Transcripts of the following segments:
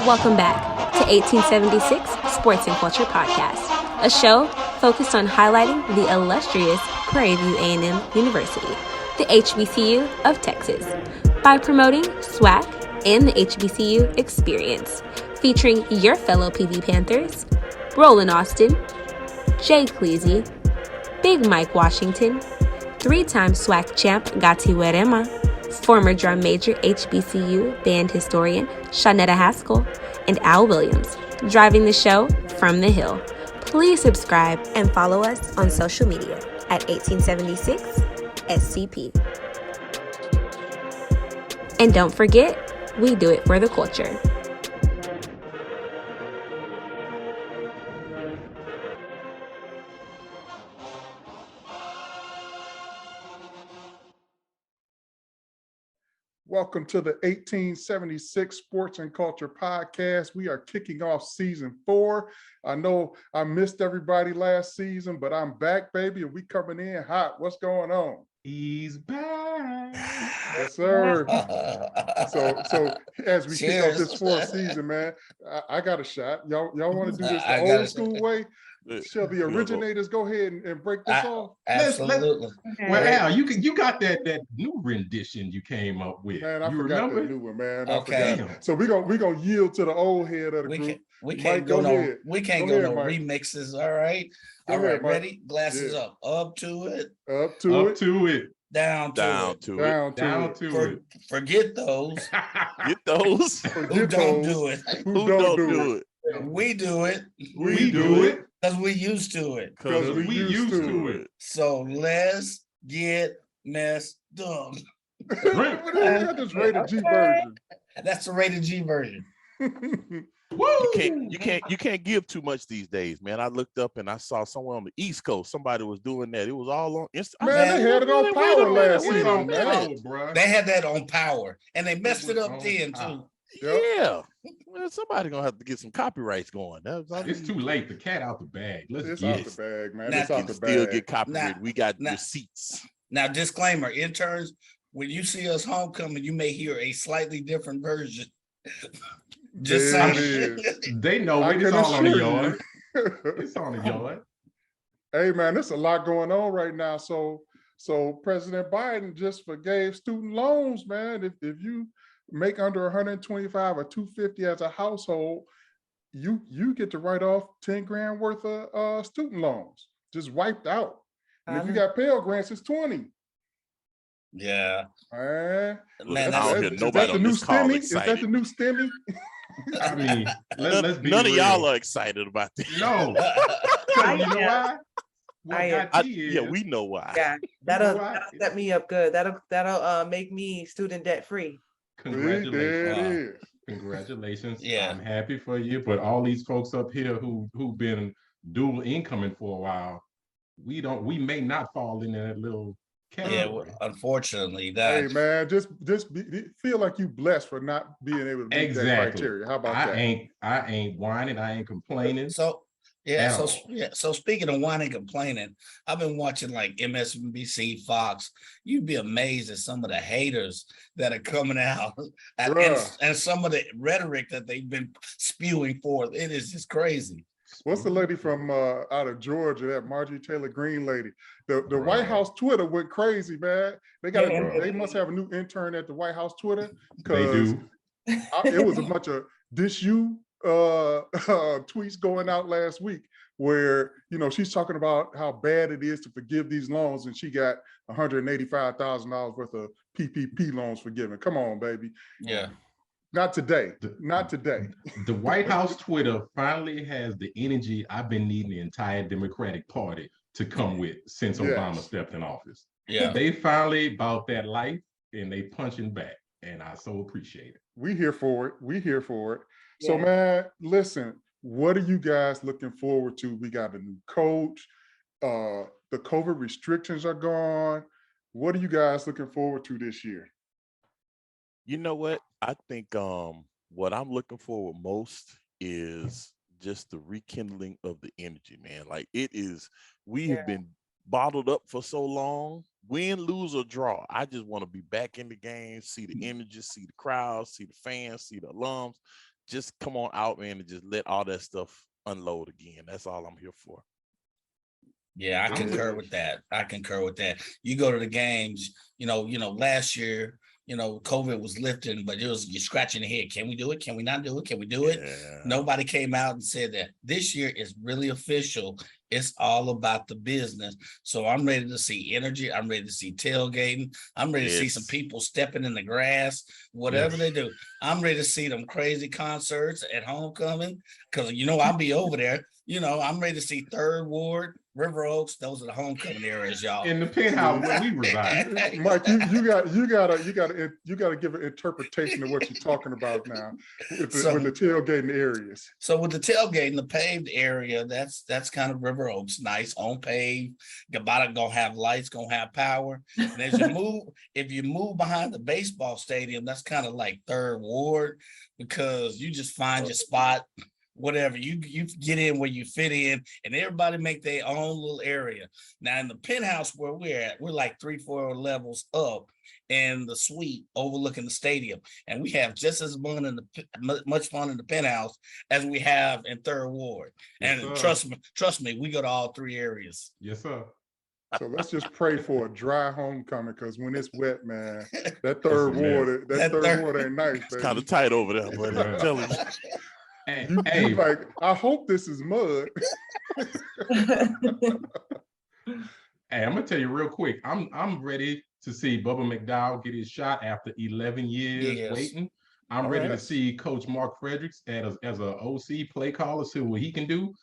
Welcome back to 1876 Sports and Culture Podcast, a show focused on highlighting the illustrious Prairie View A&M University, the HBCU of Texas, by promoting SWAC and the HBCU experience, featuring your fellow PV Panthers, Roland Austin, Jay Cleasy, Big Mike Washington, three-time SWAC champ Gati Werema, former drum major HBCU band historian Shaunetta Haskell, and Al Williams, driving the show from the Hill. Please subscribe and follow us on social media at 1876 SCP. And don't forget, we do it for the culture. Welcome to the 1876 Sports and Culture Podcast. We are kicking off season 4. I know I missed everybody last season, but I'm back, baby, and we coming in hot. What's going on? He's back. Yes, sir. So as we kick off this 4th season, man, I got a shot. Y'all want to do this the old school way? Shall the originators go ahead and break this off? Absolutely. Well, Al, you got that new rendition you came up with. Man, I you forgot remember? the new one, man. Okay. So we gonna yield to the old head of the group. We can't go no remixes. All right. All right, ready? Glasses up. Up to it. Up to it. Down to it. Forget those. Get those. Who don't do it. Who don't do it. We do it. We do it. Because we used to it. Because we used to it. So let's get messed up. That's just rated G version. That's the rated G version. You can't give too much these days, man. I looked up and I saw somewhere on the East Coast somebody was doing that. It was all on Instagram. Man, they had it on Power last season. They had that on Power, and they messed it up then too. Yeah, well, somebody gonna have to get some copyrights going. It's too late. The cat out the bag. It's out the bag, man. Now, it's out the bag. Still get copyrighted. We got receipts. Now, disclaimer: interns, when you see us homecoming, you may hear a slightly different version. Just saying. They know it. It's all on the yard. It's on the yard. Hey, man, there's a lot going on right now. So President Biden just forgave student loans, man. If you make under 125 or 250 as a household, you get to write off 10 grand worth of student loans, just wiped out. And if you got Pell Grants, it's 20. Yeah. Man, I don't hear nobody on this call excited. Is that the new STEMI? I mean, let's be none real. of y'all are excited about this. No. You know why? We know why. Yeah, that'll set me up good. That'll make me student debt free. Congratulations. Congratulations. Yeah. I'm happy for you. But all these folks up here who've been dual incoming for a while, we may not fall in that little category. Yeah, unfortunately. Hey man, just feel like you blessed for not being able to meet that criteria. How about that? I ain't whining, I ain't complaining. So speaking of whining and complaining, I've been watching like MSNBC, Fox. You'd be amazed at some of the haters that are coming out and some of the rhetoric that they've been spewing forth. It is just crazy. What's the lady from out of Georgia, that Marjorie Taylor Greene lady? The White House Twitter went crazy, man. They must have a new intern at the White House Twitter, because it was a bunch of disu tweets going out last week where, she's talking about how bad it is to forgive these loans, and she got $185,000 worth of PPP loans forgiven. Come on, baby. Yeah. Not today. Not today. The White House Twitter finally has the energy I've been needing the entire Democratic Party to come with since Obama stepped in office. Yeah. They finally bought that life and they punching back. And I so appreciate it. We here for it. Yeah. So, man, listen, what are you guys looking forward to? We got a new coach. The COVID restrictions are gone. What are you guys looking forward to this year? You know what? I think what I'm looking forward most is just the rekindling of the energy, man. Like we have been bottled up for so long. Win, lose, or draw. I just want to be back in the game, see the energy, see the crowd, see the fans, see the alums. just come on out, man, and just let all that stuff unload again. That's all I'm here for. Yeah, I concur with that. You go to the games, last year, COVID was lifting, but you're scratching the head. Can we do it? Can we not do it? Can we do it? Yeah. Nobody came out and said that. This year is really official. It's all about the business. So I'm ready to see energy. I'm ready to see tailgating. I'm ready to see some people stepping in the grass, whatever they do. I'm ready to see them crazy concerts at homecoming because, I'll be over there. I'm ready to see Third Ward, River Oaks. Those are the homecoming areas, y'all. In the penthouse where we reside. Mike, you gotta give an interpretation of what you're talking about now with the tailgating areas. So with the tailgating, the paved area, that's kind of River Oaks, nice on paved. Butta gonna have lights, gonna have power. And as if you move behind the baseball stadium, that's kind of like Third Ward because you just find your spot. Whatever you get in where you fit in, and everybody make their own little area. Now in the penthouse where we're at, we're like 3-4 levels up in the suite overlooking the stadium, and we have just as much fun in the penthouse as we have in Third Ward. Yes, and sir. trust me, we go to all three areas. Yes, sir. So let's just pray for a dry homecoming because when it's wet, man, that third ward ain't nice. It's kind of tight over there, but I'm telling you. You like, I hope this is mud. Hey, I'm gonna tell you real quick. I'm ready to see Bubba Mcdowell get his shot after 11 years waiting. I'm ready to see Coach Mark Fredericks as a OC play caller, see what he can do.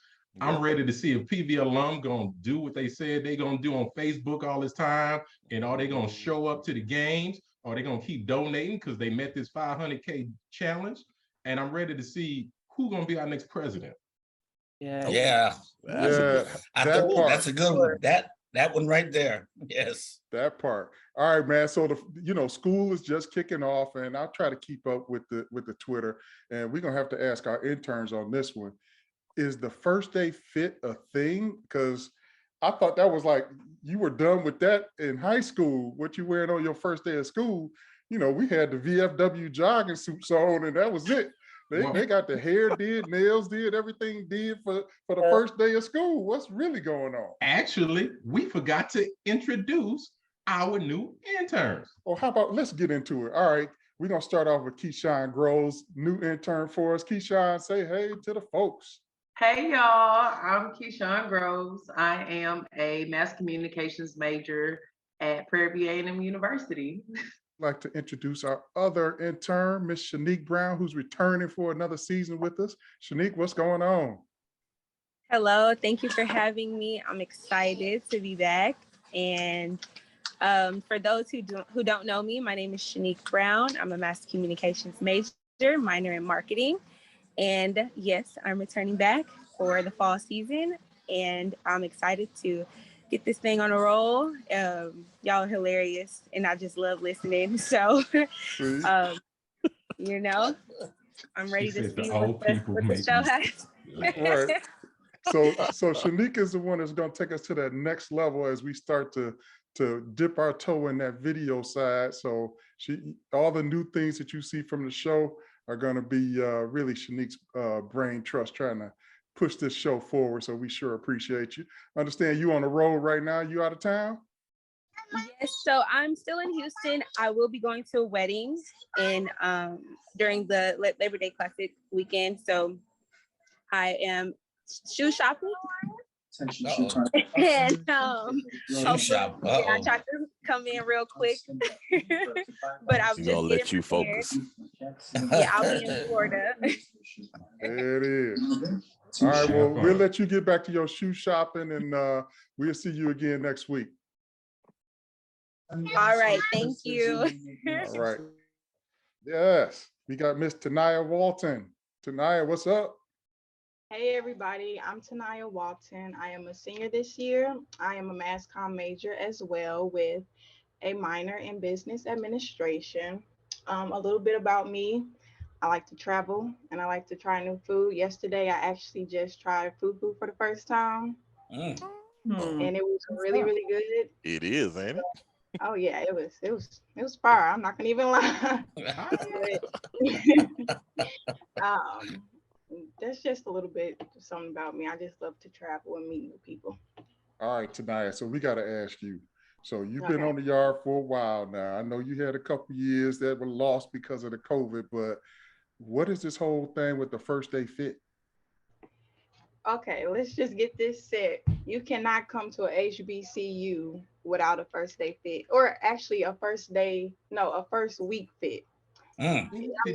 I'm ready to see if PV alum gonna do what they said they gonna do on Facebook all this time, and are they gonna show up to the games? Or are they gonna keep donating because they met this 500K challenge? And I'm ready to see who's gonna be our next president. That's a good one. That one right there. Yes. That part. All right, man. So school is just kicking off, and I'll try to keep up with the Twitter. And we're gonna have to ask our interns on this one. Is the first day fit a thing? Because I thought that was like you were done with that in high school. What you wearing on your first day of school? We had the VFW jogging suits on, and that was it. They got the hair did, nails did, everything did for the first day of school. What's really going on? Actually, we forgot to introduce our new interns. Well, how about let's get into it. All right, we're gonna start off with Keishon Groves, new intern for us. Keishon, say hey to the folks. Hey y'all, I'm Keishon Groves. I am a mass communications major at Prairie View A&M University. I'd like to introduce our other intern, Miss Shanique Brown, who's returning for another season with us. Shanique, what's going on? Hello, thank you for having me. I'm excited to be back. And for those who don't know me, my name is Shanique Brown. I'm a mass communications major, minor in marketing. And yes, I'm returning back for the fall season, and I'm excited to get this thing on a roll. Y'all are hilarious, and I just love listening. So, I'm ready to see what the show has. All right. So Shanique is the one that's going to take us to that next level as we start to dip our toe in that video side. So all the new things that you see from the show are going to be really Shanique's brain trust trying to push this show forward. So we sure appreciate you. Understand you on the road right now. You out of town? Yes, so I'm still in Houston. I will be going to a wedding during the Labor Day Classic weekend. So I am shoe shopping. And I tried to come in real quick, but I'm just gonna let you focus. Yeah, I'll be in Florida. There it is. All right, well, we'll let you get back to your shoe shopping, and we'll see you again next week. All right, thank you. All right. Yes, we got Miss Taniya Walton. Taniya, what's up? Hey everybody, I'm Taniya Walton. I am a senior this year. I am a mass comm major as well with a minor in business administration. A little bit about me. I like to travel and I like to try new food. Yesterday, I actually just tried fufu for the first time. And it was really, really good. It is, ain't it? Oh yeah, it was fire. I'm not gonna even lie. little bit something about me. I just love to travel and meet new people. All right, Taniya. So we got to ask you. So you've been on the yard for a while now. I know you had a couple years that were lost because of the COVID, but what is this whole thing with the first day fit? Okay, let's just get this set. You cannot come to a HBCU without a first day fit, or actually a first week fit. Mm.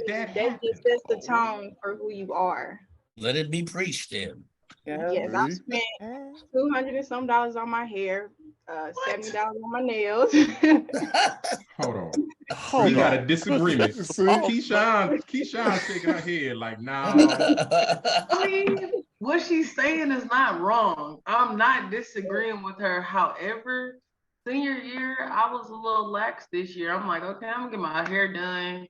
That just sets the tone for who you are. Let it be preached then. Yes, I spent $200 and some on my hair, $70 on my nails. Hold on. We got a disagreement. Keishon shaking her head like, nah. I mean, what she's saying is not wrong. I'm not disagreeing with her. However, senior year, I was a little lax this year. I'm like, okay, I'm gonna get my hair done.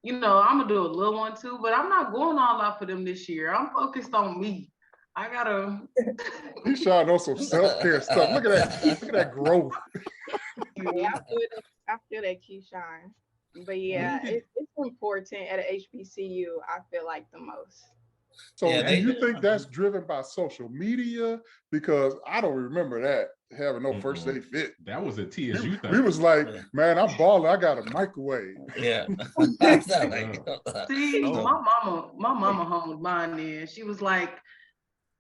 You know, I'm gonna do a little one too, but I'm not going all out for them this year. I'm focused on me. I gotta. He's trying on some self-care stuff. Look at that growth. Yeah, I feel that, Keishon. But yeah, it's important at a HBCU. I feel like the most. So do you think that's driven by social media? Because I don't remember that having no first day fit. That was a TSU thing. We was like, man, I'm balling. I got a microwave. Yeah. See, my mama honed mine in. She was like,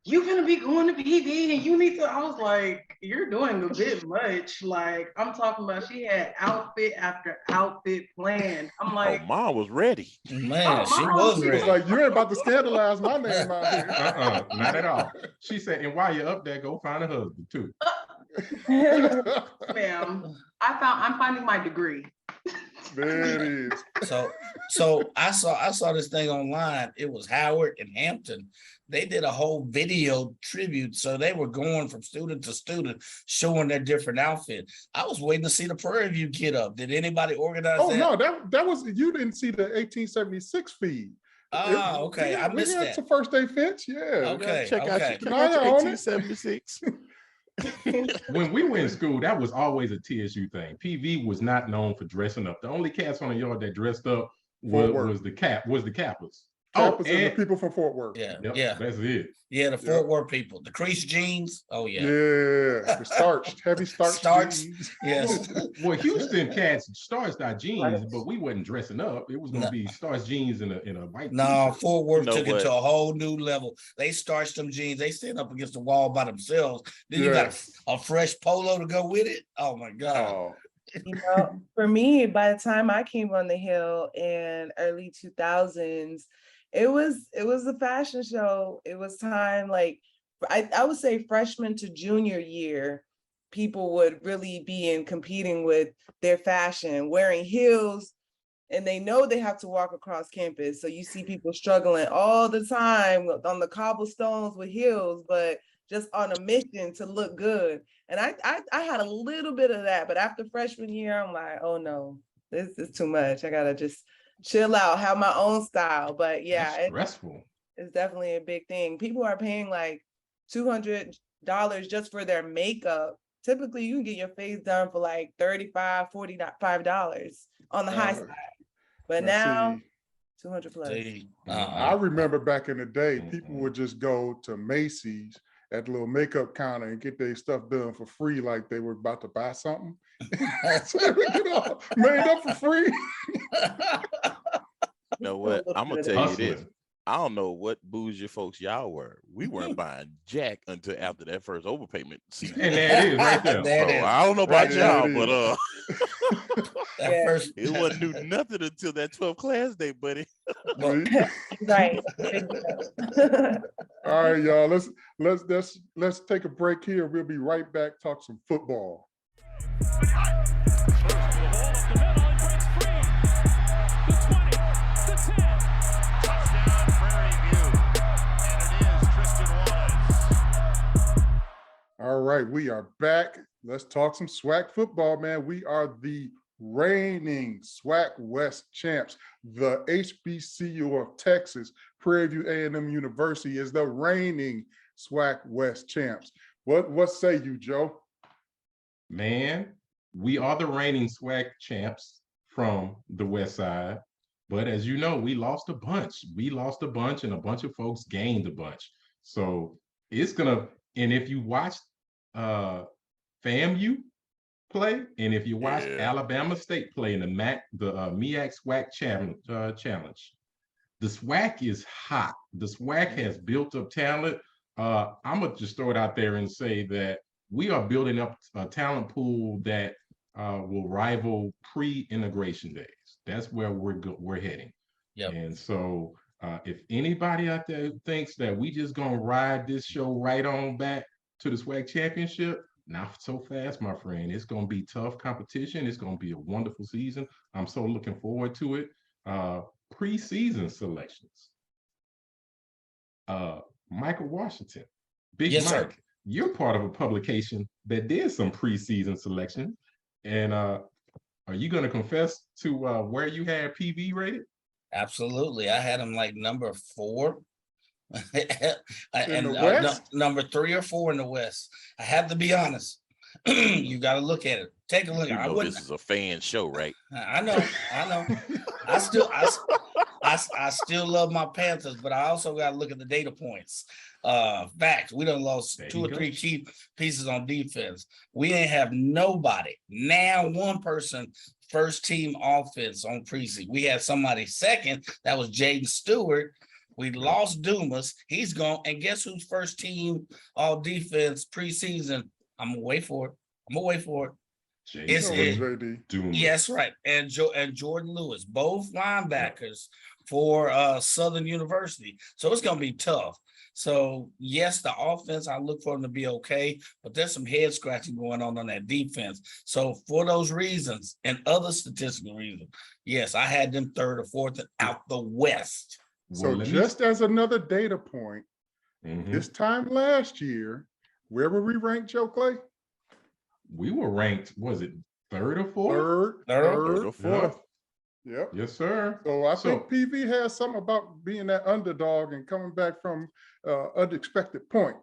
"You gonna be going to PV and you need to." I was like, "You're doing a bit much." Like, I'm talking about, she had outfit after outfit planned. I'm like, oh, mom was ready. Man, she was ready. It's like, you ain't about to scandalize my name out here. Not at all. She said, and while you're up there, go find a husband too. Ma'am, I'm finding my degree. There it is. So I saw this thing online. It was Howard and Hampton. They did a whole video tribute. So they were going from student to student, showing their different outfit. I was waiting to see the Prairie View kid up. Did anybody organize that? Oh no, that was, you didn't see the 1876 feed. Oh, okay. I missed that. Some first day fits. Yeah. Okay. Check out your 1876. When we went to school, that was always a TSU thing. PV was not known for dressing up. The only cats on the yard that dressed up was the Kappas. Kappas and the people from Fort Worth. Yeah, yeah, that's it. Yeah, the Fort Worth people, the creased jeans. Oh yeah, yeah, the starched, heavy starched jeans. Yes. Well, Houston cats starched our jeans, but we wasn't dressing up. It was gonna be starched jeans in a white. No, Fort Worth took it to a whole new level. They starched them jeans. They stand up against the wall by themselves. Then you got a fresh polo to go with it. Oh my God. Oh. You know, for me, by the time I came on the Hill in early 2000s, it was a fashion show. It was time, like I would say freshman to junior year, people would really be competing with their fashion, wearing heels, and they know they have to walk across campus. So you see people struggling all the time on the cobblestones with heels, but just on a mission to look good. And I had a little bit of that, but after freshman year, I'm like, oh no, this is too much. I gotta just chill out, have my own style. But yeah, it's stressful. It's definitely a big thing. People are paying like $200 just for their makeup. Typically, you can get your face done for like $35, $45 on the high side. But now, 200 plus. I remember back in the day, people would just go to Macy's at the little makeup counter and get their stuff done for free, like they were about to buy something. So they would get all made up for free. You know what? I'm gonna tell you this. I don't know what bougie folks y'all were. We weren't buying jack until after that first overpayment season. And there it is right there. So I don't know about y'all, but it wasn't do nothing until that 12th class day, buddy. Right. All right, y'all. Let's take a break here. We'll be right back. Talk some football. All right, we are back. Let's talk some SWAC football, man. We are the reigning SWAC West champs. The HBCU of Texas, Prairie View A&M University, is the reigning SWAC West champs. What say you, Joe? Man, we are the reigning SWAC champs from the West Side. But as you know, we lost a bunch. We lost a bunch, and a bunch of folks gained a bunch. So it's gonna. And if you watch FAMU play, and if you watch Alabama State play in the MEAC SWAC challenge, the SWAC is hot. The SWAC has built up talent. I'm gonna just throw it out there and say that we are building up a talent pool that will rival pre-integration days. That's where we're heading. Yep. And so if anybody out there thinks that we just gonna ride this show right on back to the SWAC championship, not so fast, my friend. It's gonna be tough competition. It's gonna be a wonderful season. I'm so looking forward to it. Preseason selections. Michael Washington, Big Yes, Mike, sir. You're part of a publication that did some preseason selection. And are you going to confess to where you had PV rated? Absolutely. I had him like number 4. In the West? Number 3 or 4 in the West. I have to be honest. You got to look at it. Take a look. This is a fan show, right? I know. I still love my Panthers, but I also got to look at the data points. Fact, we done lost 2 or 3 key pieces on defense. We ain't have nobody. Now one person first team offense on preseason. We had somebody second. That was Jaden Stewart. We lost Dumas. He's gone. And guess who's first team all defense preseason? I'm gonna wait for it. It's yes, right. And Jordan Lewis, both linebackers for Southern University. So it's gonna be tough. So yes, the offense, I look for them to be okay, but there's some head scratching going on that defense. So for those reasons and other statistical reasons, yes, I had them 3rd or 4th out the West. So just as another data point, this time last year, where were we ranked, Joe Clay? We were ranked, was it 3rd or 4th? Third or 4th. Yep. Yes, sir. So I think PV has something about being that underdog and coming back from unexpected point.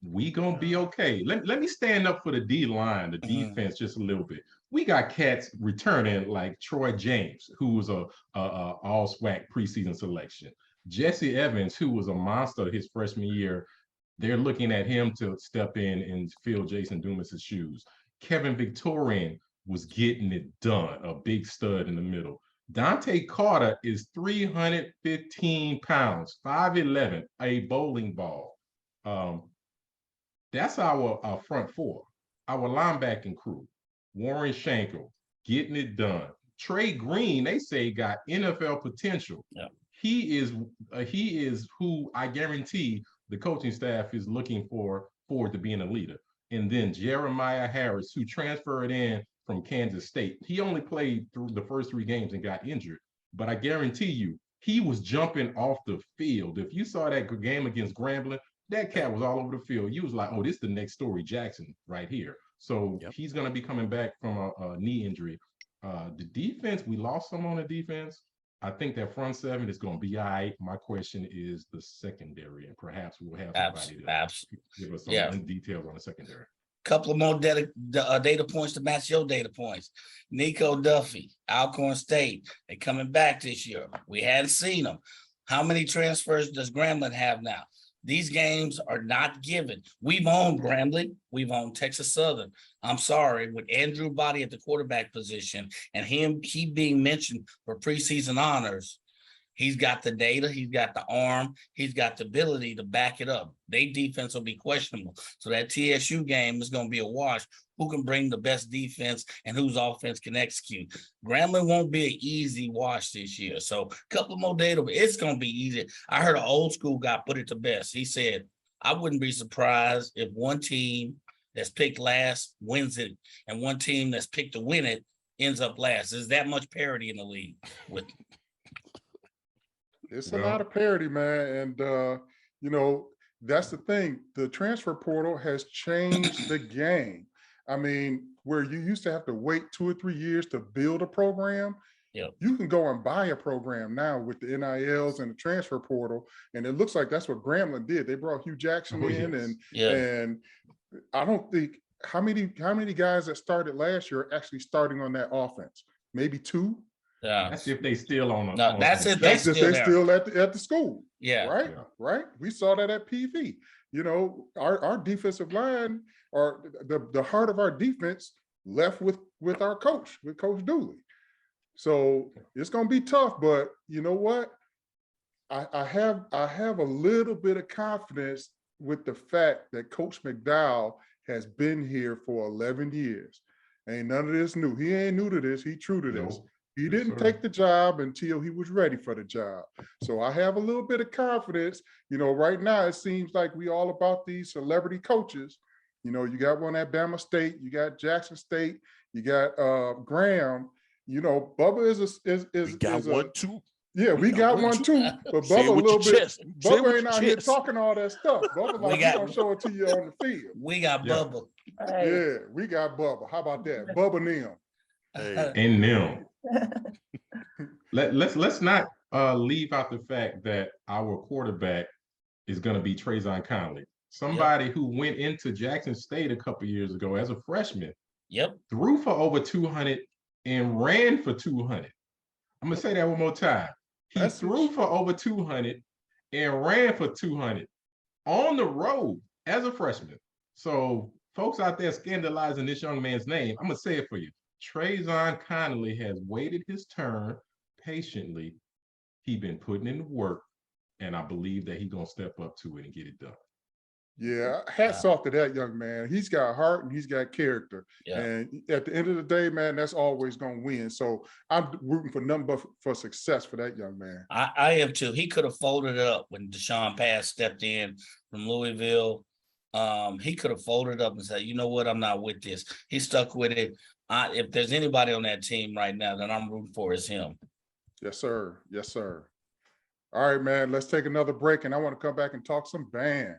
We gonna be okay. Let me stand up for the D line, the defense, just a little bit. We got cats returning like Troy James, who was a all SWAC preseason selection. Jesse Evans, who was a monster his freshman year. They're looking at him to step in and fill Jason Dumas's shoes. Kevin Victorian was getting it done, a big stud in the middle. Dante Carter is 315 pounds, 5'11", a bowling ball. That's our front 4. Our linebacking crew, Warren Shankel, getting it done. Trey Green, they say, got NFL potential. Yeah. He is who I guarantee the coaching staff is looking forward to being a leader. And then Jeremiah Harris, who transferred in from Kansas State. He only played through the first 3 games and got injured. But I guarantee you, he was jumping off the field. If you saw that game against Grambling, that cat was all over the field. You was like, oh, this is the next Story Jackson right here. So he's going to be coming back from a knee injury. The defense, we lost some on the defense. I think that front 7 is going to be all right. My question is the secondary, and perhaps we'll have somebody to give us some details on the secondary. Couple of more data points to match your data points. Nico Duffy, Alcorn State, they're coming back this year. We hadn't seen them. How many transfers does Grambling have now? These games are not given. We've owned Grambling. We've owned Texas Southern. I'm sorry, with Andrew Body at the quarterback position and he being mentioned for preseason honors, he's got the data, he's got the arm, he's got the ability to back it up. Their defense will be questionable. So that TSU game is going to be a wash. Who can bring the best defense and whose offense can execute? Grambling won't be an easy wash this year. So a couple more data, it's going to be easy. I heard an old school guy put it to best. He said, I wouldn't be surprised if one team that's picked last wins it and one team that's picked to win it ends up last. There's that much parity in the league. It's a lot of parity, man. And, that's the thing. The transfer portal has changed the game. I mean, where you used to have to wait 2 or 3 years to build a program, you can go and buy a program now with the NILs and the transfer portal. And it looks like that's what Grambling did. They brought Hugh Jackson in and I don't think how many guys that started last year are actually starting on that offense? Maybe 2. That's if they still on. No, that's if they still at the school. Yeah. Right. Yeah. Right. We saw that at PV. You know, our defensive line, or the heart of our defense, left with our coach, with Coach Dooley. So it's gonna be tough, but you know what? I have a little bit of confidence with the fact that Coach McDowell has been here for 11 years. Ain't none of this new. He ain't new to this. He true to this. He didn't take the job until he was ready for the job. So I have a little bit of confidence. You know, right now it seems like we all about these celebrity coaches. You know, you got one at Bama State, you got Jackson State, you got Graham. You know, Bubba is one too. Yeah, we got one too, but Bubba a little bit. Bubba ain't out here talking all that stuff. Bubba like, we gonna show it to you on the field. We got Bubba. Yeah, we got Bubba. How about that? Bubba Nim. And Nim. Let's not leave out the fact that our quarterback is going to be Trayvon Conley, somebody who went into Jackson State a couple years ago as a freshman. Threw for over 200 and ran for 200. I'm gonna say that one more time. He threw for over 200 and ran for 200 on the road as a freshman. So folks out there scandalizing this young man's name, I'm gonna say it for you. Trayvon Conley has waited his turn patiently. He's been putting in the work, and I believe that he's gonna step up to it and get it done. Yeah, hats off to that young man. He's got heart and he's got character. And at the end of the day, man, that's always going to win. So I'm rooting for nothing but for success for that young man. I am too. He could have folded it up when Deshaun Pass stepped in from Louisville. He could have folded up and said, you know what, I'm not with this. He stuck with it. If there's anybody on that team right now that I'm rooting for, is him. Yes, sir. Yes, sir. All right, man, let's take another break, and I want to come back and talk some band.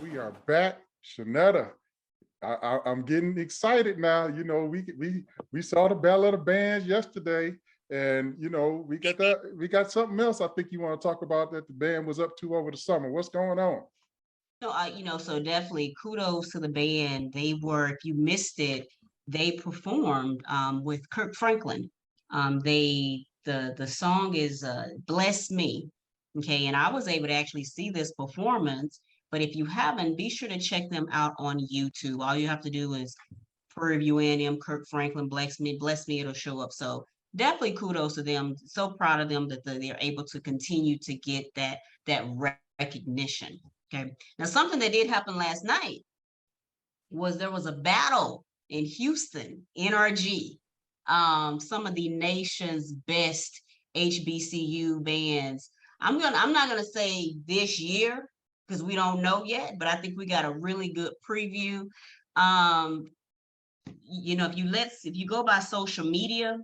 We are back, Shaunetta. I'm getting excited now. You know, we saw the Battle of the Bands yesterday, and you know, we got something else I think you want to talk about that the band was up to over the summer. What's going on? So definitely kudos to the band. They were, if you missed it, they performed with Kirk Franklin. The song is Bless Me. Okay, and I was able to actually see this performance, but if you haven't, be sure to check them out on YouTube. All you have to do is Prairie A&M, Kirk Franklin, Bless Me, it'll show up. So definitely kudos to them. So proud of them that they're able to continue to get that recognition. Okay. Now, something that did happen last night was there was a battle in Houston, NRG. Some of the nation's best HBCU bands. I'm not gonna say this year because we don't know yet, but I think we got a really good preview. You know, if you go by social media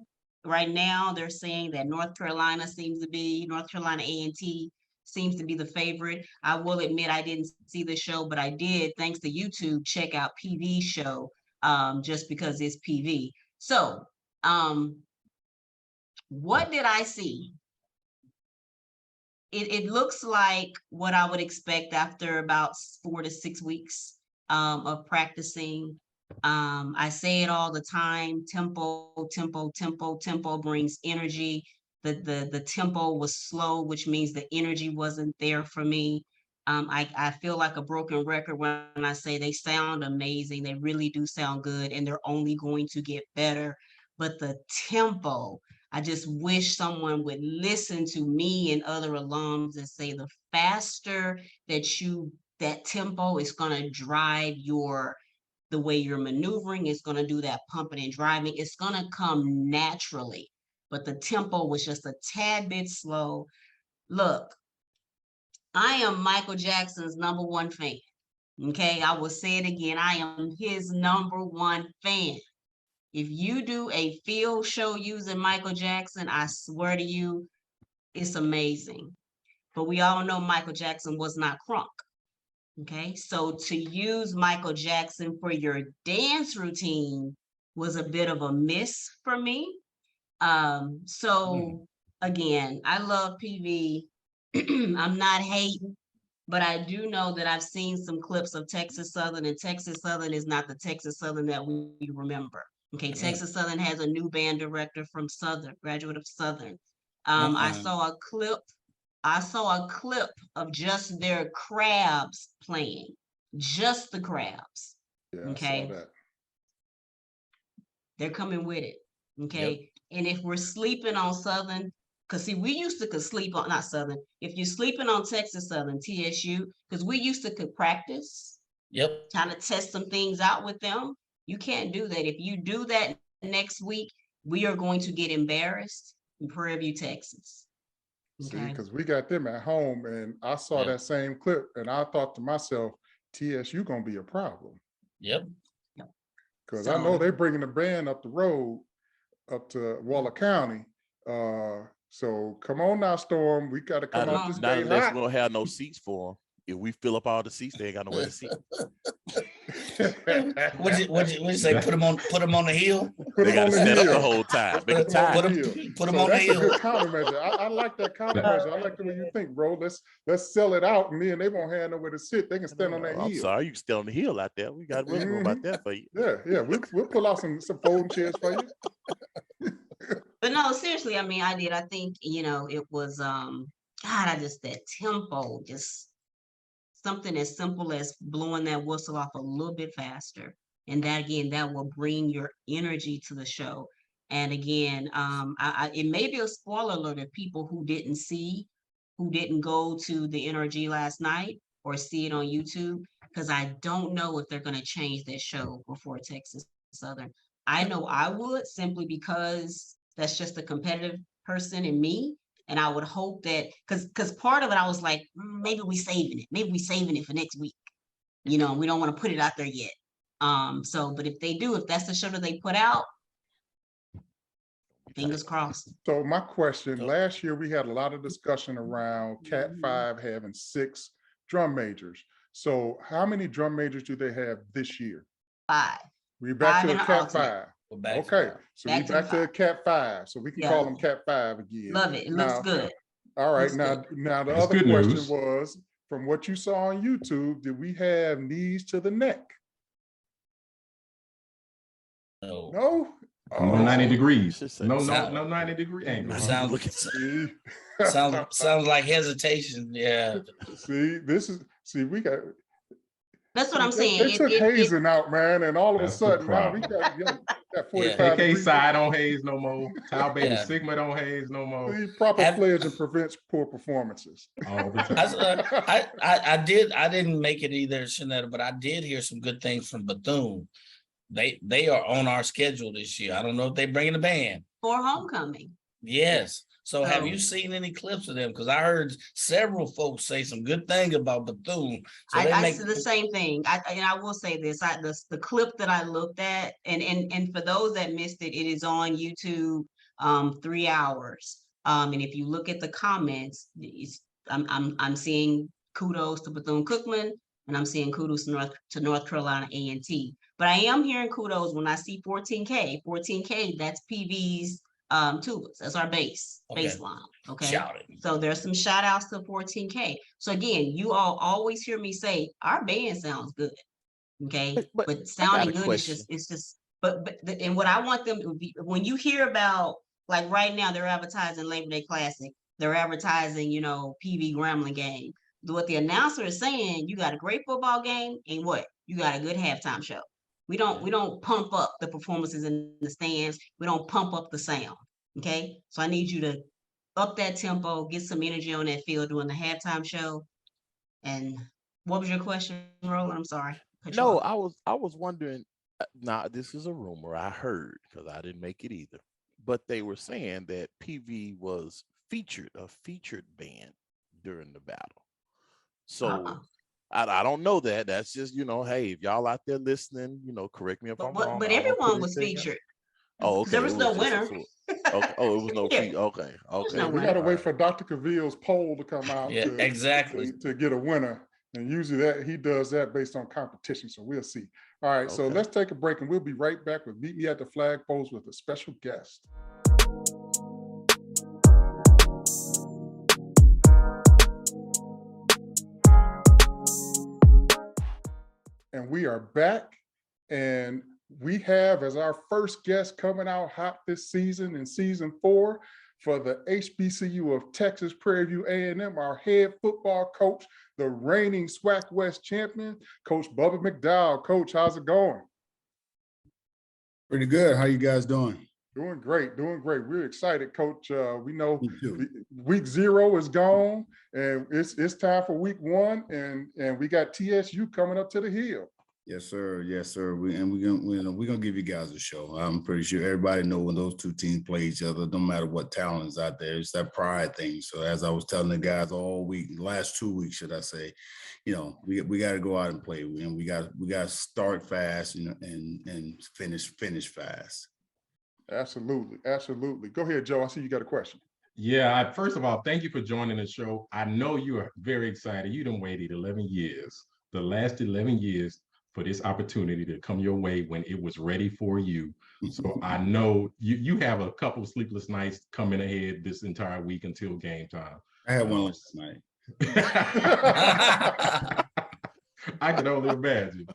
right now, they're saying that North Carolina A&T seems to be the favorite. I will admit I didn't see the show, but I did, thanks to YouTube, check out PV's show just because it's PV. So what did I see? It looks like what I would expect after about 4 to 6 weeks of practicing. I say it all the time, tempo brings energy. The tempo was slow, which means the energy wasn't there for me. I feel like a broken record when I say they sound amazing. They really do sound good, and they're only going to get better. But the tempo, I just wish someone would listen to me and other alums and say the faster that tempo is going to drive the way you're maneuvering, it's going to do that pumping and driving. It's going to come naturally. But the tempo was just a tad bit slow. Look, I am Michael Jackson's #1 fan. Okay, I will say it again. I am his #1 fan. If you do a field show using Michael Jackson, I swear to you, it's amazing. But we all know Michael Jackson was not crunk. Okay, so to use Michael Jackson for your dance routine was a bit of a miss for me. So again, I love PV. I'm not hating, but I do know that I've seen some clips of Texas Southern, and Texas Southern is not the Texas Southern that we remember. Okay, Texas Southern has a new band director from Southern, graduate of Southern. I saw a clip of just their crabs playing, just the crabs. Yeah, okay. I saw that. They're coming with it. Okay. Yep. And if we're sleeping on Southern, because see, we used to could sleep on, not Southern, if you're sleeping on Texas Southern, TSU, because we used to could practice, kind of test some things out with them. You can't do that. If you do that next week, we are going to get embarrassed in Prairie View, Texas. Okay. See, because we got them at home, and I saw that same clip, and I thought to myself, TSU gonna be a problem. Because I know they're bringing the band up the road, up to Waller County. So come on now, Storm. We got to come up this day. Unless we don't have no seats for them. If we fill up all the seats, they ain't got nowhere to sit. What'd you say? Put them on the hill. They got to stand up the whole time. Make it tight. Put them on the hill. That's a good countermeasure. I like that countermeasure. I like the way you think, bro. Let's sell it out, and then they won't have nowhere to sit. They can stand on that hill. I'm sorry, you can stand on the hill out there. We got really about that for you. Yeah. We'll pull out some folding chairs for you. But no, seriously, I mean, I think, it was, that tempo, just something as simple as blowing that whistle off a little bit faster. And that, again, that will bring your energy to the show. And again, it may be a spoiler alert of people who didn't go to the NRG last night or see it on YouTube, because I don't know if they're going to change their show before Texas Southern. I know I would, simply because that's just a competitive person in me. And I would hope that, because part of it, I was like, maybe we saving it. Maybe we saving it for next week. We don't want to put it out there yet. But if they do, if that's the show that they put out, fingers crossed. So my question, last year we had a lot of discussion around Cat 5 having 6 drum majors. So how many drum majors do they have this year? 5. We're back to the Cat 5. Okay, so we're back to Cat 5. So we can call them Cat 5 again. Love it. It looks good. All right, now the other question was, from what you saw on YouTube, did we have knees to the neck? No. No? No 90 degrees. No 90 degree angle. Sounds like hesitation. Yeah. We got. That's what I'm saying. They took hazing out, man, and all of a sudden now we got 45 AK side don't haze no more. Tau Beta Sigma don't haze no more. The proper pledge prevents poor performances. All the time. I didn't make it either, Shaunetta, but I did hear some good things from Bethune. They are on our schedule this year. I don't know if they're bringing a band for homecoming. Yes. So have you seen any clips of them? Because I heard several folks say some good things about Bethune. So I see the same thing. I will say this: the clip that I looked at, and for those that missed it, it is on YouTube, 3 hours. And if you look at the comments, I'm seeing kudos to Bethune-Cookman, and I'm seeing kudos to North Carolina A&T. But I am hearing kudos when I see 14K. 14K, that's PV's tubas. That's our baseline. Okay. Shouting. So there's some shout outs to 14K. So again, you all always hear me say our band sounds good. Okay. But sounding good is just and what I want them to be, when you hear about, like right now, they're advertising Labor Day Classic, they're advertising, PV Grambling game. What the announcer is saying, you got a great football game, and what? You got a good halftime show. We don't pump up the performances in the stands. We don't pump up the sound. Okay. So I need you to up that tempo, get some energy on that field during the halftime show. And what was your question, Roland? I'm sorry. No, I was wondering. Now this is a rumor I heard, because I didn't make it either. But they were saying that PV was a featured band during the battle. So I don't know that. That's just, hey, if y'all out there listening, correct me if I'm wrong. But everyone was featured. Oh, okay. There was no winner. Okay. Oh, it was no feature. Okay. We got to wait for Dr. Cavill's poll to come out. Yeah, exactly. To get a winner. And usually he does that based on competition. So we'll see. All right. So let's take a break, and we'll be right back with Meet Me at the Flagpoles with a special guest. and we are back. And we have as our first guest coming out hot this season in season 4 for the HBCU of Texas, Prairie View A&M, our head football coach, the reigning SWAC West champion, Coach Bubba Mcdowell. Coach, how's it going? Pretty good. How you guys doing? Doing great, doing great. We're excited, Coach. We know week 0 is gone, and it's time for week 1, and we got TSU coming up to the hill. Yes, sir. Yes, sir. We're gonna give you guys a show. I'm pretty sure everybody know when those two teams play each other, no matter what talent's out there, it's that pride thing. So as I was telling the guys all week, last 2 weeks, should I say, we got to go out and play, and we got to start fast, and finish fast. Absolutely, absolutely. Go ahead, Joe. I see you got a question. Yeah, first of all, thank you for joining the show. I know you are very excited. You done waited 11 years, the last 11 years, for this opportunity to come your way when it was ready for you. So I know you have a couple of sleepless nights coming ahead this entire week until game time. I had one last night. I can only imagine.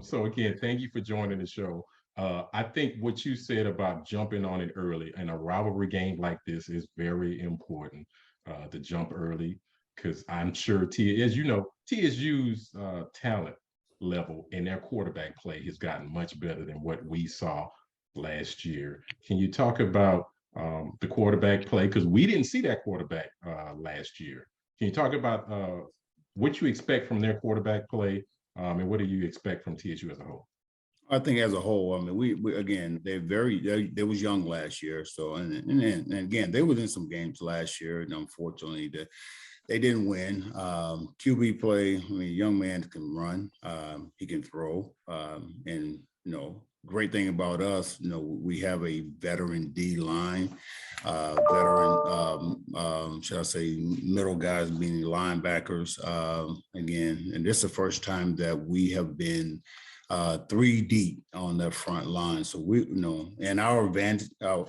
So again, thank you for joining the show. I think what you said about jumping on it early in a rivalry game like this is very important, to jump early, because I'm sure, as you know, TSU's talent level in their quarterback play has gotten much better than what we saw last year. Can you talk about the quarterback play? Because we didn't see that quarterback last year. Can you talk about what you expect from their quarterback play, and what do you expect from TSU as a whole? I think as a whole, I mean, we again, they was young last year. So, and again, they was in some games last year, and unfortunately, they didn't win. QB play, I mean, young man can run, he can throw, and great thing about us, we have a veteran D line, should I say, middle guys being linebackers. Again, and this is the first time that we have been 3 deep on that front line. So we, and our advantage to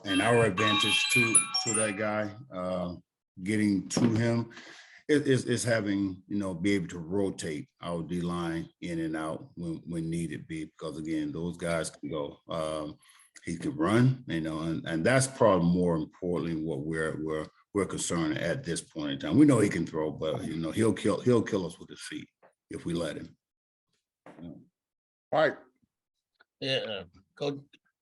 that guy, getting to him is having, be able to rotate our D line in and out when needed be, because again, those guys can go. He can run, and that's probably more importantly what we're concerned at this point in time. We know he can throw, but he'll kill us with his feet if we let him. Right. Yeah,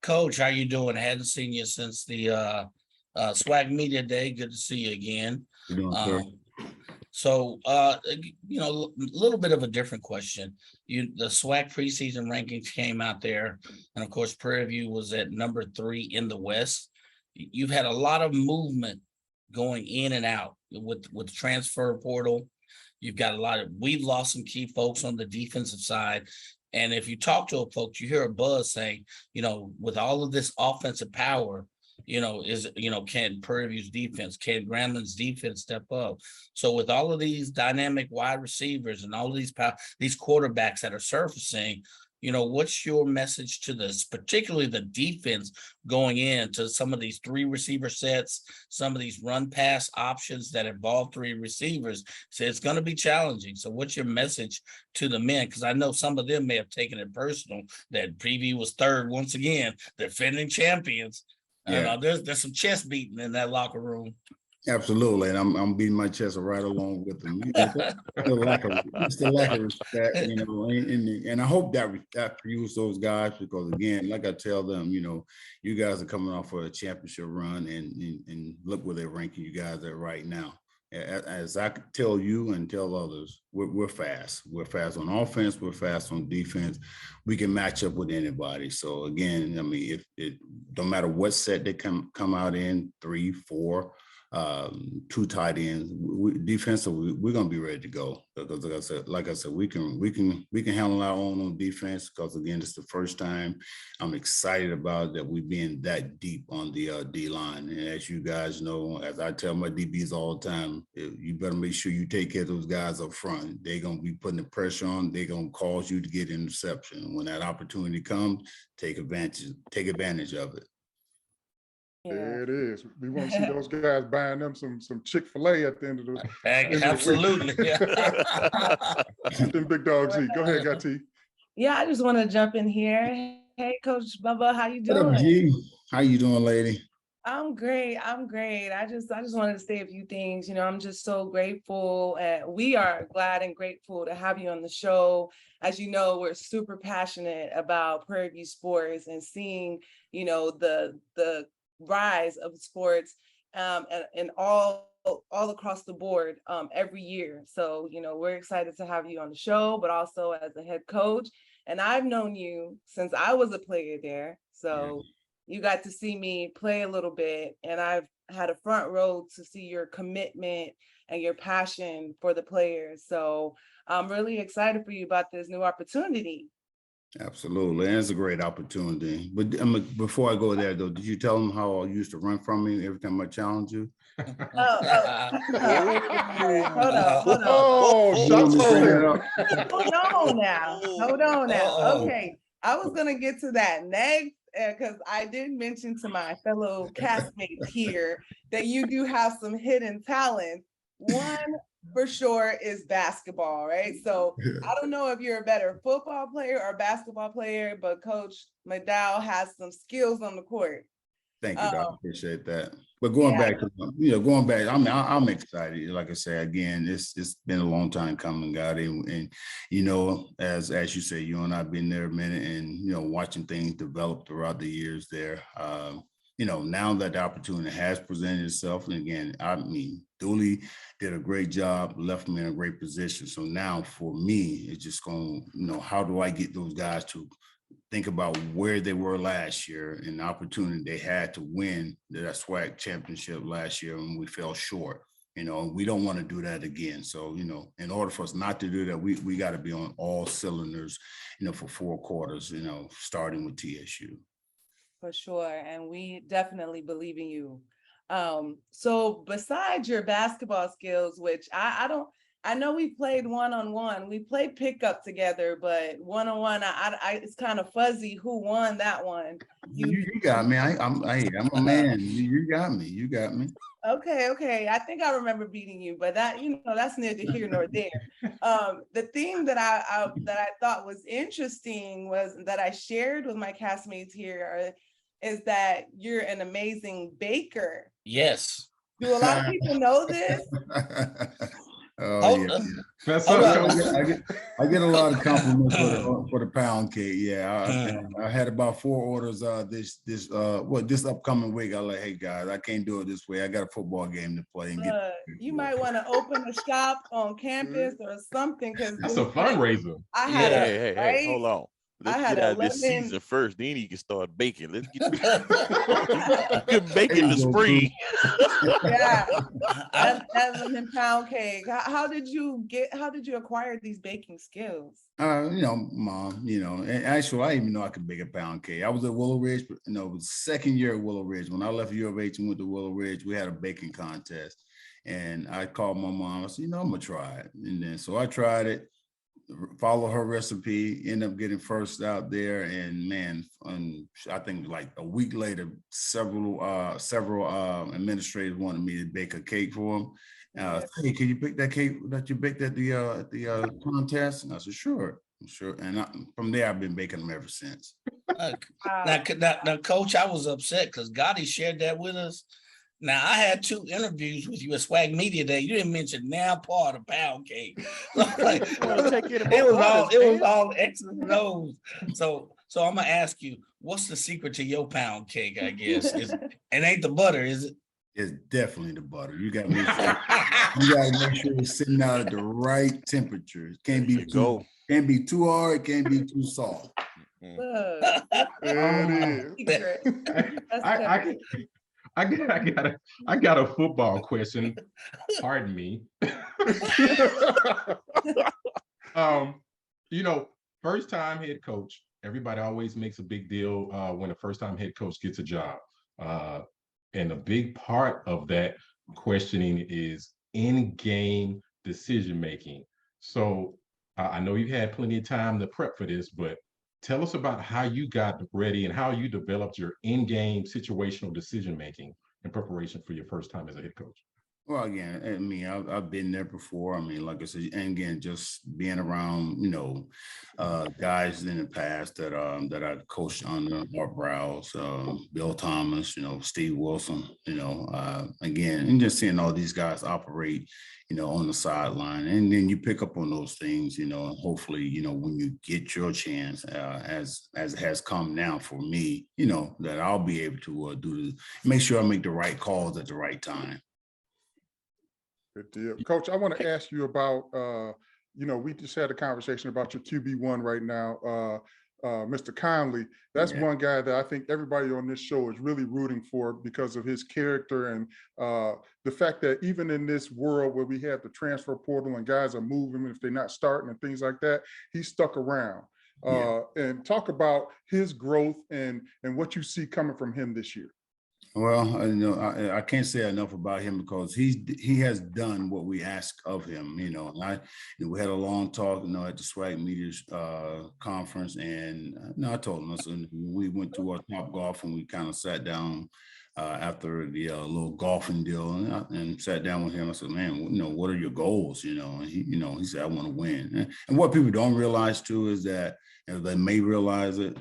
Coach, how you doing? Hadn't seen you since the SWAC Media Day. Good to see you again. So, a little bit of a different question. The SWAC preseason rankings came out there, and of course, Prairie View was at number 3 in the West. You've had a lot of movement going in and out with the transfer portal. You've got we've lost some key folks on the defensive side. And if you talk to folks, you hear a buzz saying, with all of this offensive power, can Prairie View's defense, can Gramblin's defense step up? So with all of these dynamic wide receivers and all of these quarterbacks that are surfacing, what's your message to this, particularly the defense going into some of these 3 receiver sets, some of these run pass options that involve 3 receivers? So it's going to be challenging. So what's your message to the men? Because I know some of them may have taken it personal that Preview was 3rd once again, defending champions. Yeah. There's some chest beating in that locker room. Absolutely, and I'm beating my chest right along with them. It's the lack of respect, and I hope that fuels those guys, because again, like I tell them, you guys are coming off for a championship run, and look where they're ranking you guys at right now. As I could tell you and tell others, we're fast. We're fast on offense. We're fast on defense. We can match up with anybody. So again, I mean, if it don't matter what set they come out in, 3, 4. 2 tight ends. Defensively, we're gonna be ready to go, because like I said, we can handle our own on defense, because again, it's the first time. I'm excited about that we being that deep on the D line. And as you guys know, as I tell my DBs all the time, you better make sure you take care of those guys up front. They're gonna be putting the pressure on. They're gonna cause you to get interception. When that opportunity comes, take advantage of it. There it is. We want to see those guys buying them some Chick-fil-A at the end of the Absolutely. Them big dogs eat. Go ahead, Gatti. Yeah, I just want to jump in here. Hey, Coach Bubba, how you doing? What up, G? How you doing, lady? I'm great. I'm great. I just wanted to say a few things. I'm just so grateful, and we are glad and grateful to have you on the show. As you know, we're super passionate about Prairie View sports and seeing, the rise of sports and all across the board every year. So, we're excited to have you on the show, but also as a head coach. And I've known you since I was a player there. So you got to see me play a little bit, and I've had a front row to see your commitment and your passion for the players. So I'm really excited for you about this new opportunity. Absolutely, and it's a great opportunity. But before I go there, though, did you tell them how you used to run from me every time I challenge you? Hold on. Hold on now. Okay, I was gonna get to that next because I did mention to my fellow castmates here that you do have some hidden talent. One for sure is basketball, right? So I don't know if you're a better football player or basketball player, but Coach McDowell has some skills on the court. Thank you, Doc. Appreciate that. But going back to, I'm excited. Like I say, again, it's been a long time coming, God, and as you say, you and I've been there a minute, and watching things develop throughout the years there. Now that the opportunity has presented itself, and again, Dooley did a great job, left me in a great position. So now for me, it's just going, how do I get those guys to think about where they were last year and the opportunity they had to win that SWAC championship last year when we fell short, and we don't want to do that again. So, in order for us not to do that, we got to be on all cylinders, for 4 quarters, starting with TSU. For sure. And we definitely believe in you. So besides your basketball skills, which I know we played one-on-one, we played pickup together, but one-on-one, it's kind of fuzzy who won that one. You got me. I'm a man. You got me. Okay. I think I remember beating you, but that, that's neither here nor there. The thing that I thought was interesting was that I shared with my castmates here is that you're an amazing baker. Yes. Do a lot of people know this? Oh, yeah. I get a lot of compliments for the pound cake. Yeah, I had about 4 orders this upcoming week. I was like, hey guys, I can't do it this way. I got a football game to play. And you might want to open a shop on campus or something, because that's a fundraiser. Hey, hold on. Let's get out this season first, then you can start baking. Let's get good baking in the spring. Yeah, that's a pound cake. How did you acquire these baking skills? Mom, and actually, I didn't even know I could bake a pound cake. I was at Willow Ridge, second year at Willow Ridge. When I left U of H and went to Willow Ridge, we had a baking contest. And I called my mom. I said, I'm going to try it. And then, so I tried it. Follow her recipe, end up getting first out there, and man, I think like a week later, several administrators wanted me to bake a cake for them. Hey, can you bake that cake that you baked at the contest? And I said, sure. And from there, I've been baking them ever since. Now, Coach, I was upset because Gotti shared that with us. Now, I had 2 interviews with you at SWAC Media Day. You didn't mention now part of pound cake. It was all X's and O's. So I'm gonna ask you, what's the secret to your pound cake? I guess it ain't the butter, is it? It's definitely the butter. You gotta make sure it's sitting out at the right temperature. It can't be too hard. It can't be too soft. I got a football question. Pardon me. First time head coach, everybody always makes a big deal when a first time head coach gets a job. And a big part of that questioning is in-game decision making. So I know you've had plenty of time to prep for this, but tell us about how you got ready and how you developed your in-game situational decision-making in preparation for your first time as a head coach. Well, again, I mean, I've been there before. I mean, like I said, and again, just being around, guys in the past that I coached under Art Browse, Bill Thomas, Steve Wilson, again, and just seeing all these guys operate, on the sideline, and then you pick up on those things, and hopefully, when you get your chance, as it has come now for me, that I'll be able to make sure I make the right calls at the right time. Good deal. Coach, I want to ask you about, we just had a conversation about your QB1 right now, Mr. Conley. That's one guy that I think everybody on this show is really rooting for because of his character and the fact that even in this world where we have the transfer portal and guys are moving if they're not starting and things like that, he's stuck around. And talk about his growth and what you see coming from him this year. Well, I can't say enough about him because he has done what we asked of him. We had a long talk, at the SWAC media conference, and I told him. So we went to our Top Golf and we kind of sat down after the little golfing deal and sat down with him. I said, "Man, what are your goals?" And he said, "I want to win." And what people don't realize too is that, they may realize it,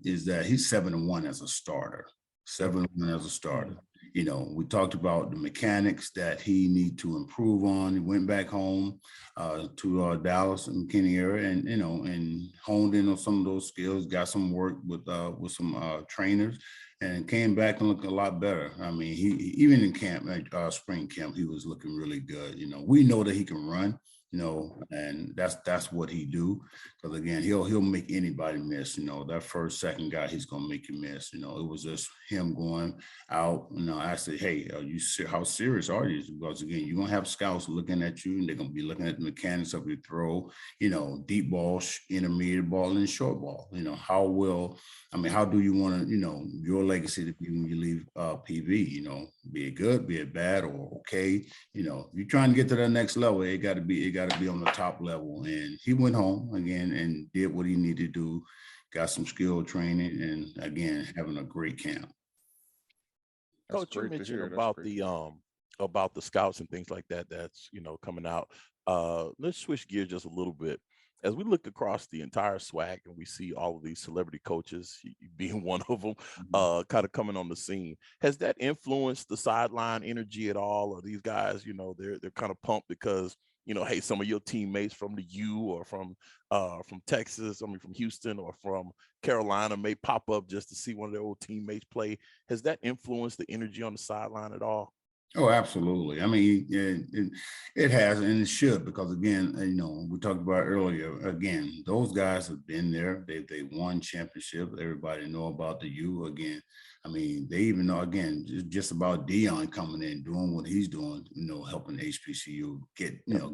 is that he's 7-1 as a starter. 7-1 as a starter. We talked about the mechanics that he need to improve on. He went back home to Dallas and McKinney area, and honed in on some of those skills. Got some work with some trainers, and came back and looked a lot better. I mean, he even in camp, spring camp, he was looking really good. We know that he can run. And that's what he do. Because again, he'll make anybody miss. That first, second guy, he's gonna make you miss. It was just him going out. I said, "Hey, how serious are you?" Because again, you're gonna have scouts looking at you, and they're gonna be looking at the mechanics of your throw. Deep ball, intermediate ball, and short ball. How do you want to, your legacy to be when you leave PV? Be it good, be it bad, or okay. You're trying to get to that next level. It got to be on the top level. And he went home again and did what he needed to do. Got some skill training, and again, having a great camp. Coach, you mentioned about the scouts and things like that. That's coming out. Let's switch gears just a little bit. As we look across the entire SWAC and we see all of these celebrity coaches, being one of them, kind of coming on the scene, has that influenced the sideline energy at all? Or these guys, they're kind of pumped because, hey, some of your teammates from the U or from Texas, from Houston or from Carolina may pop up just to see one of their old teammates play. Has that influenced the energy on the sideline at all? Oh, absolutely. I mean, it has, and it should, because again, we talked about earlier, again, those guys have been there. They won championships. Everybody know about the U again. I mean, they even know, again, just about Dion coming in, doing what he's doing, helping HBCU get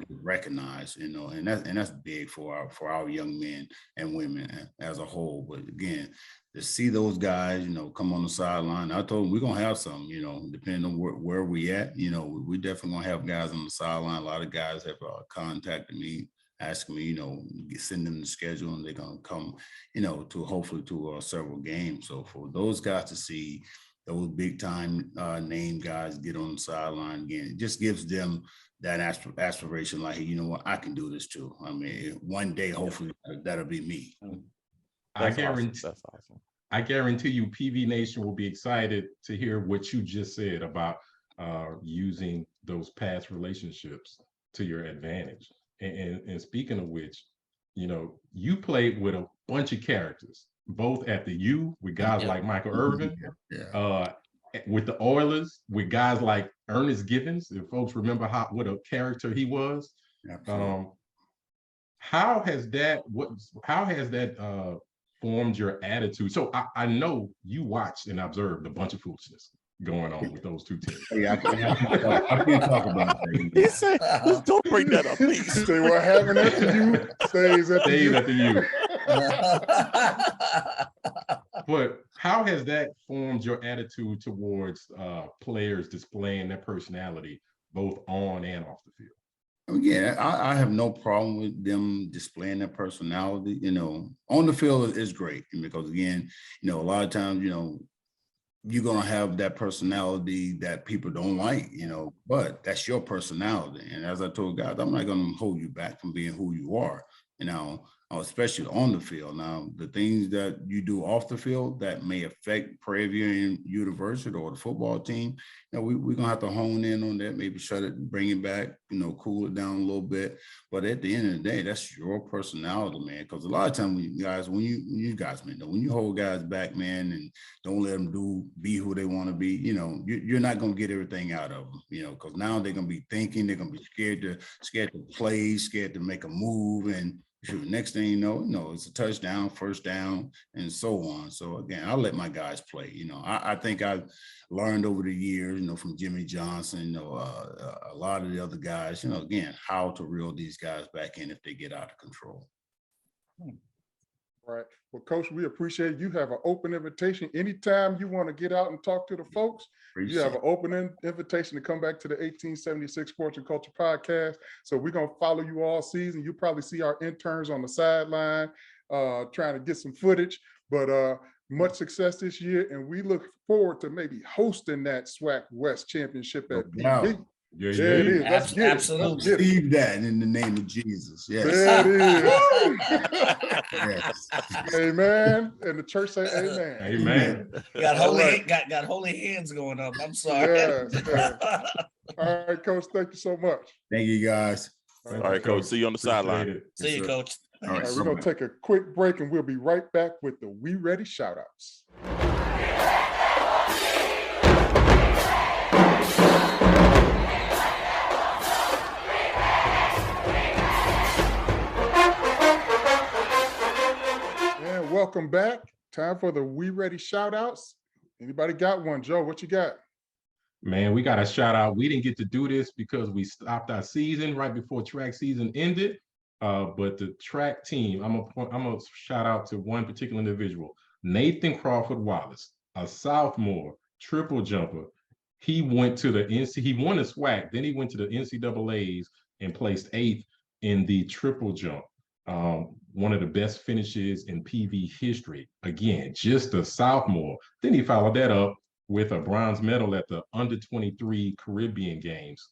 recognized, and that's big for our young men and women as a whole. But again, to see those guys, come on the sideline, I told them we're gonna have some, depending on where we at, we definitely gonna have guys on the sideline. A lot of guys have contacted me, asking me, send them the schedule, and they're gonna come, hopefully to several games. So for those guys to see those big time name guys get on the sideline again, it just gives them that aspiration, like, hey, you know what, I can do this too. I mean, one day, hopefully, that'll be me. I guarantee you PV Nation will be excited to hear what you just said about using those past relationships to your advantage. And speaking of which, you played with a bunch of characters, both at the U with guys like Michael Irvin, with the Oilers with guys like Ernest Givens, if folks remember what a character he was. How has that formed your attitude? So I know you watched and observed a bunch of foolishness going on with those two teams. Yeah, I can't talk about that. He said, don't bring that up, please. Say what happened at the U stays at the U. But how has that formed your attitude towards players displaying their personality both on and off the field? Yeah, I have no problem with them displaying their personality. On the field is great, because again, a lot of times, you're going to have that personality that people don't like, but that's your personality. And as I told guys, I'm not going to hold you back from being who you are, especially on the field. Now, the things that you do off the field that may affect Prairie View University or the football team, we're going to have to hone in on that, maybe shut it, bring it back, cool it down a little bit. But at the end of the day, that's your personality, man. Because a lot of times when you hold guys back, man, and don't let them be who they want to be, you're not going to get everything out of them, because now they're going to be thinking, they're going to be scared to play, scared to make a move. And next thing you know, it's a touchdown, first down, and so on. So again, I'll let my guys play. I think I've learned over the years, from Jimmy Johnson, a lot of the other guys, again, how to reel these guys back in if they get out of control. Right. Well, Coach, we appreciate you have an open invitation. Anytime you want to get out and talk to the folks, you have an open invitation to come back to the 1876 Sports and Culture Podcast. So we're going to follow you all season. You'll probably see our interns on the sideline trying to get some footage, but much success this year. And we look forward to maybe hosting that SWAC West Championship at PV. Yeah, it is. Absolutely. Receive that in the name of Jesus. Yes. There it is. Yes. Amen. And the church say amen. Amen. Got holy hands going up. I'm sorry. Yes. All right, Coach. Thank you so much. Thank you, guys. All right, Coach. See you on the sideline. See you, Coach. All right, we're going to take a quick break and we'll be right back with the We Ready shout-outs. Welcome back. Time for the We Ready shout-outs. Anybody got one? Joe, what you got? Man, we got a shout out. We didn't get to do this because we stopped our season right before track season ended. But the track team, I'm gonna shout out to one particular individual, Nathan Crawford Wallace, a sophomore triple jumper. He went to he won the SWAC, then he went to the NCAAs and placed 8th in the triple jump. One of the best finishes in PV history. Again, just a sophomore. Then he followed that up with a bronze medal at the under-23 Caribbean Games.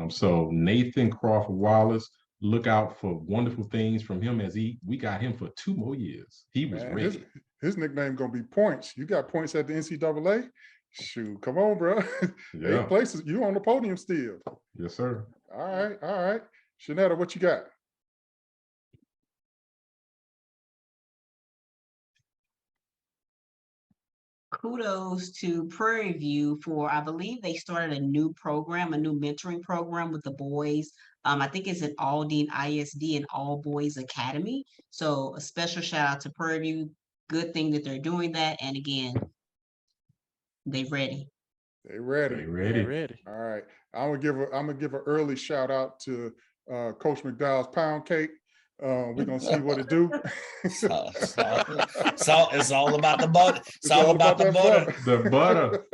So Nathan Crawford Wallace, look out for wonderful things from him as we got him for 2 more years. He was ready. His nickname gonna be Points. You got points at the NCAA? Shoot, come on, bro. Yeah. 8 places, you on the podium still. Yes, sir. All right. Shaunetta, what you got? Kudos to Prairie View for, I believe they started a new program, a new mentoring program with the boys. I think it's an Aldine ISD and All Boys Academy. So a special shout out to Prairie View. Good thing that they're doing that. And again, they ready. They ready. All right. I'm gonna give an early shout out to Coach McDowell's pound cake. We're gonna see what it do. So it's all about the butter. It's all about the butter. The butter.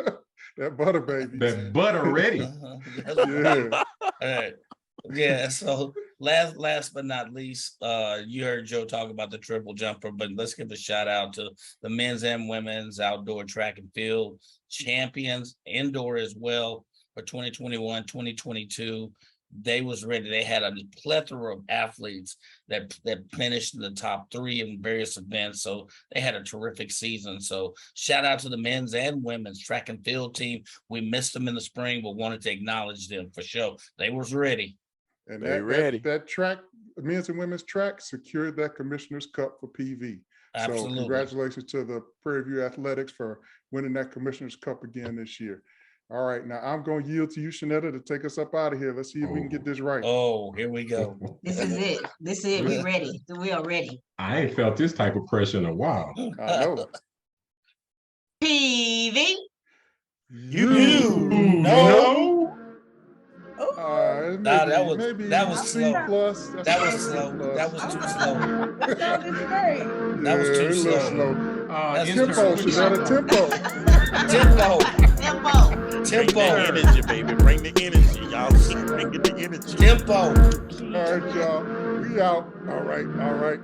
That butter, baby. That butter ready. Yeah. All right. Yeah. So last but not least, you heard Joe talk about the triple jumper, but let's give a shout out to the men's and women's outdoor track and field champions, indoor as well, for 2021, 2022. They was ready. They had a plethora of athletes that finished in the top 3 in various events. So they had a terrific season. So shout out to the men's and women's track and field team. We missed them in the spring, but wanted to acknowledge them for sure. They was ready. And that track, men's and women's track, secured that Commissioner's Cup for PV. Absolutely. So congratulations to the Prairie View Athletics for winning that Commissioner's Cup again this year. All right, now I'm going to yield to you, Shaunetta, to take us up out of here. Let's see if we can get this right. Oh, here we go. This is it. We ready. We are ready. I ain't felt this type of pressure in a while. I know. PV. You know. That was slow. Plus. That was slow. That was too slow. That sounded great. That was too slow. Tempo, Shaunetta, Tempo. Energy, baby. Bring the energy, y'all. Bring the energy. Tempo. All right, y'all. We out. All right.